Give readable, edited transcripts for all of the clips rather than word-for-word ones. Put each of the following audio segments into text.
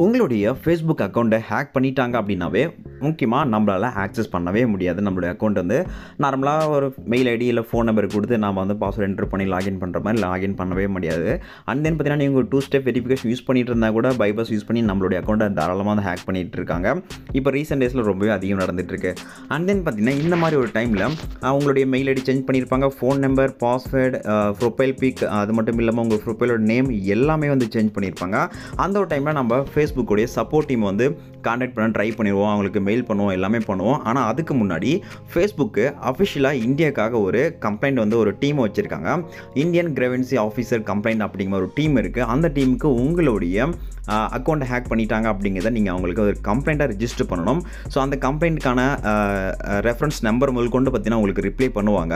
உங்களுடைய ஃபேஸ்புக் அக்கௌண்ட்டை ஹேக் பண்ணிட்டாங்க அப்படின்னாவே முக்கியமாக நம்மளால் ஆக்சஸ் பண்ணவே முடியாது. நம்மளுடைய அக்கௌண்ட் வந்து நார்மலாக ஒரு மெயில் ஐடி இல்லை ஃபோன் நம்பர் கொடுத்து நாம் வந்து பாஸ்வேர்டு என்ட்ரு பண்ணி லாகின் பண்ணுற மாதிரி லாகின் பண்ணவே முடியாது. அண்ட் தென் பார்த்தீங்கன்னா நீங்கள் 2 ஸ்டெப் வெரிஃபிகேஷன் யூஸ் பண்ணிட்டு இருந்தால் கூட பைபாஸ் யூஸ் பண்ணி நம்மளுடைய அக்கௌண்ட்டை தாராளமாக வந்து ஹேக் பண்ணிகிட்டு இருக்காங்க. இப்போ ரீசெண்ட் டேஸில் ரொம்பவே அதிகம் நடந்துகிட்ருக்கு. அண்ட் தென் பார்த்தீங்கன்னா இந்த மாதிரி ஒரு டைமில் உங்களுடைய மெயில் ஐடி சேஞ்ச் பண்ணியிருப்பாங்க, phone number, password, profile big, அது மட்டும் இல்லாமல் உங்கள் ப்ரொஃபைலோட நேம் எல்லாமே வந்து சேஞ்ச் பண்ணியிருப்பாங்க. அந்த ஒரு டைமில் நம்ம ஃபேஸ்புக்கோடைய சப்போர்ட் டீம் வந்து கான்டாக்ட் பண்ண ட்ரை பண்ணிடுவோம், அவங்களுக்கு மெயில் பண்ணுவோம், எல்லாமே பண்ணுவோம். ஆனால் அதுக்கு முன்னாடி ஃபேஸ்புக்கு அஃபிஷியலாக இந்தியாவுக்காக ஒரு கம்ப்ளைண்ட் வந்து ஒரு டீம் வச்சுருக்காங்க. இந்தியன் கிரெவன்சி ஆஃபீஸர் கம்ப்ளைண்ட் அப்படிங்கிற ஒரு டீம் இருக்குது. அந்த டீமுக்கு உங்களுடைய அக்கௌண்ட்டை ஹேக் பண்ணிட்டாங்க அப்படிங்கிறத நீங்கள் அவங்களுக்கு ஒரு கம்ப்ளைண்ட்டாக ரிஜிஸ்டர் பண்ணணும். ஸோ அந்த கம்ப்ளைண்ட்டுக்கான ரெஃபரன்ஸ் நம்பர் முதல் கொண்டு பார்த்தீங்கன்னா உங்களுக்கு ரிப்ளை பண்ணுவாங்க.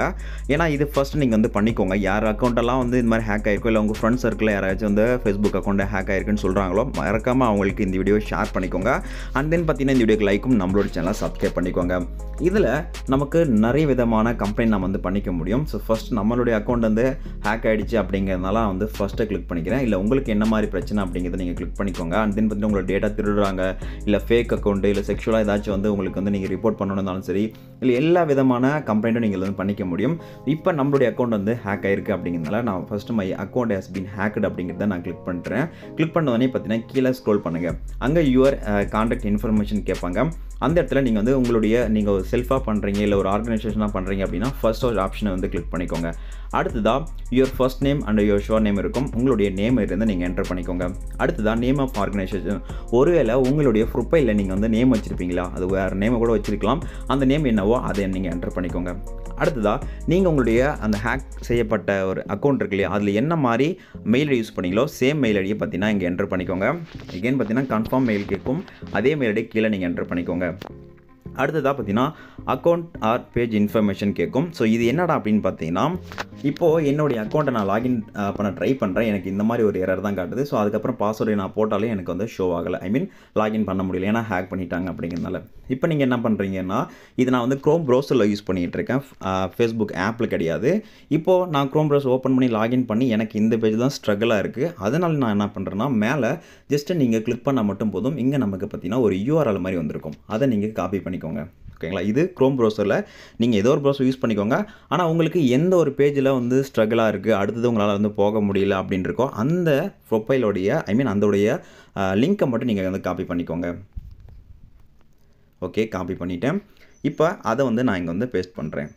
ஏன்னா இது ஃபஸ்ட்டு நீங்கள் வந்து பண்ணிக்கோங்க. யார் அக்கௌண்ட்டெல்லாம் வந்து இந்த மாதிரி ஹேக் ஆகிருக்கும், இல்லை உங்கள் ஃப்ரெண்ட்ஸ் சர்க்கிளில் யாராச்சும் வந்து ஃபேஸ்புக் அக்கௌண்ட்டை ஹேக் ஆகிருக்குன்னு சொல்கிறாங்களோ மறக்காமல் அவங்களுக்கு இந்த வீடியோ ஷேர் பண்ணிக்கோங்க. அண்ட் தென் பார்த்தீங்கன்னா இந்த வீடியோக்கு லைக்கும் நம்மளோட சேனலை சப்ஸ்கிரைப் பண்ணிக்கோங்க. இதில் நமக்கு நிறைய விதமான கம்ப்ளைண்ட் நம்ம வந்து பண்ணிக்க முடியும். ஸோ ஃபஸ்ட் நம்மளுடைய அக்கௌண்ட் வந்து ஹேக் ஆகிடுச்சு அப்படிங்கிறதுனால நான் வந்து ஃபஸ்ட்டு கிளிக் பண்ணிக்கிறேன். இல்லை உங்களுக்கு என்ன மாதிரி பிரச்சனை அப்படிங்கிறத நீங்கள் கிளிக் பண்ணிக்கோங்க. அண்ட் தென் பார்த்தீங்கன்னா உங்களோட டேட்டா திருடுறாங்க, இல்லை ஃபேக் அக்கௌண்ட்டு, இல்லை செக்ஷுவலாக ஏதாச்சும் வந்து உங்களுக்கு வந்து நீங்கள் ரிப்போர்ட் பண்ணணும்னாலும் சரி, இல்லை எல்லா விதமான கம்ப்ளைண்ட்டும் நீங்கள் வந்து பண்ணிக்க முடியும். இப்போ நம்மளுடைய அக்கௌண்ட் வந்து ஹேக் ஆகிருக்கு அப்படிங்கிறதுனால நான் first my account has been hacked அப்படிங்கிறத நான் கிளிக் பண்ணுறேன். கிளிக் பண்ணோடனே பார்த்தீங்கன்னா கீழே ஸ்க்ரோல் பண்ணுங்கள். அங்கே யுவர் கான்டாக்ட் இன்ஃபர்மேஷன் கேட்பாங்க. அந்த இடத்துல நீங்கள் வந்து நீங்கள் செல்ஃபாக பண்ணுறீங்க, இல்லை ஒரு ஆர்கனைசேஷனாக பண்ணுறீங்க அப்படின்னா ஃபர்ஸ்ட் ஒரு ஆப்ஷனை வந்து கிளிக் பண்ணிக்கோங்க. அடுத்ததாக your first name and your sure name இருக்கும். உங்களுடைய நேம் இருந்து நீங்கள் என்டர் பண்ணிக்கோங்க. அடுத்ததாக நேம் ஆஃப் ஆர்கனைசேஷன். ஒருவேளை உங்களுடைய ப்ரொஃபைலில் நீங்கள் வந்து நேம் வச்சுருப்பீங்களா, அது வேறு நேமை கூட வச்சுருக்கலாம். அந்த நேம் என்னவோ அதை நீங்கள் என்டர் பண்ணிக்கோங்க. அடுத்ததாக நீங்கள் உங்களுடைய அந்த ஹேக் செய்யப்பட்ட ஒரு அக்கௌண்ட் இருக்கு இல்லையா, அதில் என்ன மாதிரி மெயில் ஐடி யூஸ் பண்ணீங்களோ சேம் மெயில் ஐடியை பார்த்தீங்கன்னா இங்கே என்டர் பண்ணிக்கோங்க. எகெயின் பார்த்தீங்கன்னா கன்ஃபார்ம் மெயில் கேட்கும், அதே மெயில் ஐடி கீழே நீங்கள் என்டர் பண்ணிக்கோங்க. அடுத்ததாக பார்த்தீங்கன்னா அக்கௌண்ட் ஆர் பேஜ் இன்ஃபர்மேஷன் கேட்கும். ஸோ இது என்னடா அப்படின்னு பார்த்தீங்கன்னா, இப்போது என்னுடைய அக்கௌண்ட்டை நான் லாகின் பண்ண ட்ரை பண்ணுறேன், எனக்கு இந்த மாதிரி ஒரு எரர் தான் காட்டுது. ஸோ அதுக்கப்புறம் பாஸ்வேர்டு நான் போட்டாலே எனக்கு வந்து ஷோ ஆகலை, லாகின் பண்ண முடியல, ஏன்னா ஹேக் பண்ணிட்டாங்க அப்படிங்கிறதுனால. இப்போ நீங்கள் என்ன பண்ணுறீங்கன்னா, இது நான் வந்து க்ரோம் ப்ரௌசரில் யூஸ் பண்ணிகிட்டு இருக்கேன், ஃபேஸ்புக் ஆப்பில் கிடையாது. இப்போது நான் க்ரோம் ப்ரௌசர் ஓப்பன் பண்ணி லாகின் பண்ணி எனக்கு இந்த பேஜ் தான் ஸ்ட்ரகிளாக இருக்குது. அதனால் நான் என்ன பண்ணுறேன்னா, மேலே ஜஸ்ட்டு நீங்கள் கிளிக் பண்ணால் மட்டும் போதும், இங்கே நமக்கு பார்த்தீங்கன்னா ஒரு யூஆர்எல் மாதிரி வந்திருக்கும், அதை நீங்கள் காப்பி பண்ணிக்கோங்க. ஓகேங்களா, இது க்ரோம் ப்ரௌசரில் நீங்கள் ஏதோ ஒரு ப்ரௌசர் யூஸ் பண்ணிக்கோங்க. ஆனால் உங்களுக்கு எந்த ஒரு பேஜில் வந்து ஸ்ட்ரகிளாக இருக்குது, அடுத்தது உங்களால் வந்து போக முடியல அப்படின்னு இருக்கோ அந்த ப்ரொஃபைலோடைய அதோடைய லிங்க்கை மட்டும் நீங்கள் வந்து காப்பி பண்ணிக்கோங்க. ஓகே, காப்பி பண்ணிவிட்டேன். இப்போ அதை வந்து நான் இங்கே வந்து பேஸ்ட் பண்ணுறேன்.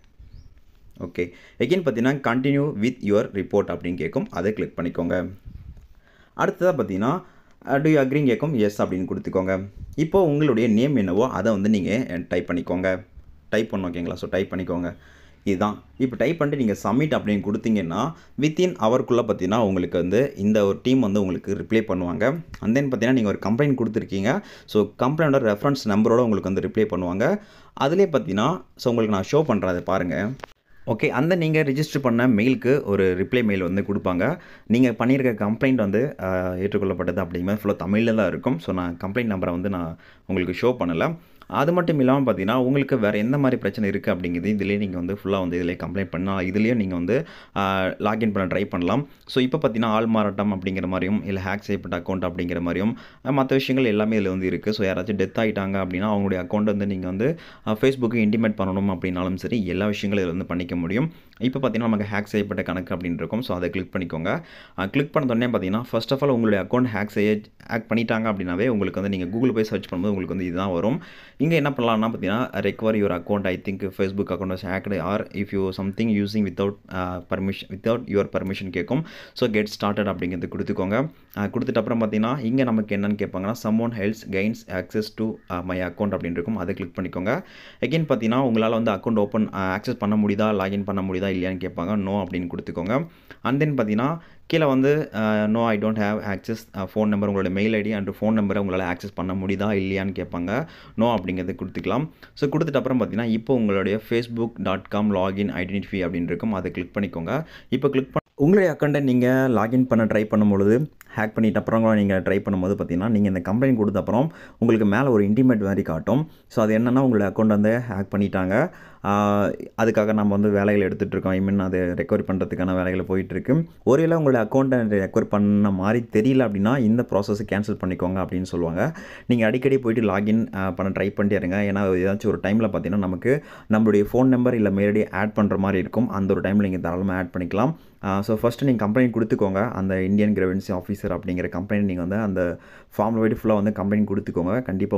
ஓகே, எகெயின் பார்த்தீங்கன்னா கண்டினியூ வித் யுவர் ரிப்போர்ட் அப்படின்னு கேட்கும், அதை கிளிக் பண்ணிக்கோங்க. அடுத்ததாக பார்த்தீங்கன்னா டு யூ அக்ரின்னு கேட்கும், எஸ் அப்படின்னு கொடுத்துக்கோங்க. இப்போது உங்களுடைய நேம் என்னவோ அதை வந்து நீங்கள் டைப் பண்ணிக்கோங்க. டைப் பண்ணணும், ஓகேங்களா. ஸோ டைப் பண்ணிக்கோங்க. இதுதான். இப்போ டைப் பண்ணிட்டு நீங்கள் சப்மிட் அப்படின்னு கொடுத்தீங்கன்னா வித்தின் ஹவருக்குள்ளே பார்த்தீங்கன்னா உங்களுக்கு வந்து இந்த ஒரு டீம் வந்து உங்களுக்கு ரிப்ளை பண்ணுவாங்க. அண்ட் தென் பார்த்தீங்கன்னா நீங்கள் ஒரு கம்ப்ளைண்ட் கொடுத்துருக்கீங்க. ஸோ கம்ப்ளைண்டோட ரெஃபரன்ஸ் நம்பரோடு உங்களுக்கு வந்து ரிப்ளை பண்ணுவாங்க. அதிலே பார்த்தீங்கன்னா ஸோ உங்களுக்கு நான் ஷோ பண்ணுறேன், அதை பாருங்கள். ஓகே, அந்த நீங்கள் ரிஜிஸ்டர் பண்ண மெயிலுக்கு ஒரு ரிப்ளை மெயில் வந்து கொடுப்பாங்க. நீங்கள் பண்ணியிருக்க கம்ப்ளைண்ட் வந்து ஏற்றுக்கொள்ளப்பட்டது அப்படிங்கிற ஃபுல்லாக தமிழில் தான் இருக்கும். ஸோ நான் கம்ப்ளைண்ட் நம்பரை வந்து நான் உங்களுக்கு ஷோ பண்ணலை. அது மட்டும் இல்லாமல் பார்த்தீங்கன்னா உங்களுக்கு வேறு எந்த மாதிரி பிரச்சனை இருக்குது அப்படிங்கிறது இதிலே நீங்கள் வந்து ஃபுல்லாக வந்து இதிலே கம்ப்ளைண்ட் பண்ணால் இதுலேயே நீங்கள் வந்து லாகின் பண்ண ட்ரை பண்ணலாம். ஸோ இப்போ பார்த்தீங்கன்னா ஆள் மாறாட்டம் அப்படிங்கிற மாதிரியும், இல்லை ஹேக் செய்யப்பட்ட அக்கௌண்ட் அப்படிங்கிற மாதிரியும் மற்ற விஷயங்கள் எல்லாமே இதில் வந்து இருக்குது. ஸோ யாராச்சும் டெத் ஆகிட்டாங்க அப்படின்னா அவங்களுடைய அக்கௌண்ட் வந்து நீங்கள் வந்து ஃபேஸ்புக்கு இன்டிமேட் பண்ணணும் அப்படின்னாலும் சரி, எல்லா விஷயங்களும் இதில் வந்து பண்ணிக்க முடியும். இப்போ பார்த்தீங்கன்னா நமக்கு ஹேக் செய்யப்பட்ட கணக்கு அப்படின்னு இருக்கும். ஸோ அதை கிளிக் பண்ணிக்கோங்க. கிளிக் பண்ணதோடனே பார்த்தீங்கன்னா ஃபர்ஸ்ட் ஆஃப் ஆல் உங்களுடைய அக்கௌண்ட் ஹேக் பண்ணிட்டாங்க அப்படின்னாவே உங்களுக்கு வந்து நீங்கள் கூகுள் போய் சர்ச் பண்ணும்போது உங்களுக்கு வந்து இதுதான் வரும். இங்கே என்ன பண்ணலாம்னா பார்த்தீங்கன்னா recover your account, I think Facebook account was hacked or if you something using without your permission கேட்கும். ஸோ கெட் ஸ்டார்டட் அப்படிங்கிறது கொடுத்துக்கோங்க. கொடுத்துட்டு அப்புறம் பார்த்தீங்கன்னா இங்கே நமக்கு என்னென்னு கேட்பாங்கன்னா someone else gains access to my account அப்படின்னு இருக்கும், அதை கிளிக் பண்ணிக்கோங்க. எகெயின் பார்த்தீங்கன்னா உங்களால் வந்து அக்கௌண்ட் ஆக்சஸ் பண்ண முடியுதா, லாகின் பண்ண முடியுதா இல்லையான்னு கேட்பாங்க. நோ அப்படின்னு கொடுத்துக்கோங்க. அண்ட் தென் பார்த்தீங்கன்னா கீழே வந்து no I don't have access phone number, உங்களோட மெயில் ஐடி அண்ட் ஃபோன் நம்பரை உங்களால் ஆக்சஸ் பண்ண முடியுதா இல்லையான்னு கேட்பாங்க. நோ அப்படிங்கிறது கொடுத்துக்கலாம். ஸோ கொடுத்துட்டு அப்புறம் பார்த்தீங்கன்னா இப்போ உங்களுடைய facebook.com லாகின் ஐடென்டிஃபை அப்படின்னு இருக்கும், அதை கிளிக் பண்ணிக்கோங்க. இப்போ கிளிக் உங்களுடைய அக்கௌண்ட்டை நீங்கள் லாகின் பண்ண ட்ரை பண்ணும்பொழுது ஹேக் பண்ணிட்டு அப்புறம் நீங்கள் ட்ரை பண்ணும்போது பார்த்தீங்கன்னா நீங்கள் இந்த கம்ப்ளைண்ட் கொடுத்த அப்புறம் உங்களுக்கு மேலே ஒரு இன்டிமேட் மாதிரி காட்டும். ஸோ அது என்னென்னா உங்களுடைய அக்கௌண்ட் வந்து ஹேக் பண்ணிட்டாங்க, அதுக்காக நம்ம வந்து வேலைகள் எடுத்துகிட்ருக்கோம். ஐ மீன் அது ரெக்கவரி பண்ணுறதுக்கான வேலைகள் போயிட்டுருக்கு. ஒருவேளை உங்களோட அக்கௌண்ட்டை ரெக்கவர் பண்ண மாதிரி தெரியல அப்படின்னா இந்த ப்ராசஸை கேன்சல் பண்ணிக்கோங்க அப்படின்னு சொல்லுவாங்க. நீங்கள் அடிக்கடி போயிட்டு லாகின் பண்ண ட்ரை பண்ணிட்டே இருங்க. ஏன்னா ஏதாச்சும் ஒரு டைமில் பார்த்தீங்கன்னா நமக்கு நம்மளுடைய ஃபோன் நம்பர் இல்லை மெயில் ஐடி ஆட் பண்ணுற மாதிரி இருக்கும். அந்த ஒரு டைமில் நீங்கள் தாராளமாக ஆட் பண்ணிக்கலாம். ஸோ ஃபஸ்ட்டு நீங்கள் கம்ப்ளைண்ட் கொடுத்துக்கோங்க. அந்த இந்தியன் கிரெவென்சி ஆஃபீஸர் அப்படிங்கிற கம்ப்ளைண்ட் நீங்கள் வந்து அந்த ஃபார்மில் போய்ட்டு ஃபுல்லாக வந்து கம்ப்ளைண்ட் கொடுத்துக்கோங்க. கண்டிப்பாக